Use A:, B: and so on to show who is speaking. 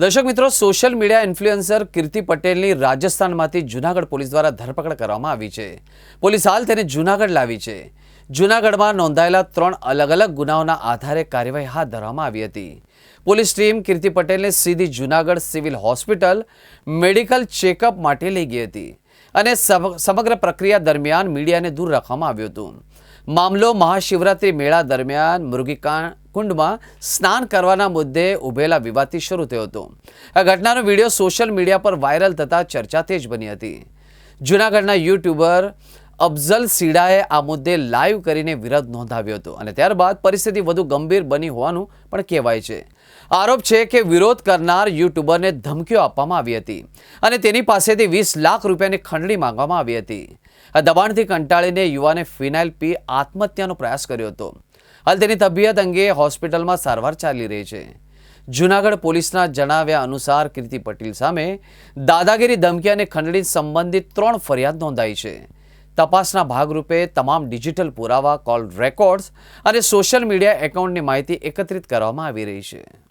A: દર્શક મિત્રો, social media influencer કીર્તિ પટેલની રાજસ્થાનમાંથી જૂનાગઢ પોલીસ દ્વારા ધરપકડ કરવામાં આવી છે. પોલીસ હાલ તેને જૂનાગઢ લાવી છે. જૂનાગઢમાં નોંધાયેલા 3 અલગ અલગ ગુનાઓના આધારે કાર્યવાહી હાથ ધરવામાં આવી હતી. પોલીસ ટીમ કીર્તિ પટેલને સીધી Junagadh civil hospital medical checkup માટે લઈ ગઈ હતી અને સમગ્ર પ્રક્રિયા દરમિયાન મીડિયાને દૂર રાખવામાં આવ્યું હતું. મામલો મહાશિવરાત્રી મેળા દરમિયાન મૃગીકુંડમાં સ્નાન કરવાના મુદ્દે ઉભેલા વિવાદથી શરૂ થયો હતો. આ ઘટનાનો વિડીયો સોશિયલ મીડિયા પર વાયરલ થતા ચર્ચા તેજ બની હતી. જૂનાગઢના યુટ્યુબર અફઝલ સીડાએ આ મુદ્દે લાઈવ કરીને વિરોધ નોંધાવ્યો હતો અને ત્યારબાદ પરિસ્થિતિ વધુ ગંભીર બની હોવાનું પણ કહેવાય છે. આરોપ છે કે વિરોધ કરનાર યુટ્યુબરને ધમકીઓ આપવામાં આવી હતી અને તેની પાસેથી 20 લાખ રૂપિયાની ખંડણી માંગવામાં આવી હતી. આ દબાણથી કંટાળીને યુવાને ફિનાઇલ પી આત્મહત્યાનો પ્રયાસ કર્યો હતો. હાલ તેની તબિયત અંગે હોસ્પિટલમાં સારવાર ચાલી રહી છે. જૂનાગઢ પોલીસના જણાવ્યા અનુસાર કીર્તિ પટેલ સામે દાદાગીરી, ધમકી અને ખંડણી સંબંધિત 3 ફરિયાદ નોંધાઈ છે. તપાસના ભાગરૂપે તમામ ડિજિટલ પુરાવા, કોલ રેકોર્ડ્સ અને સોશિયલ મીડિયા એકાઉન્ટની માહિતી એકત્રિત કરવામાં આવી રહી છે.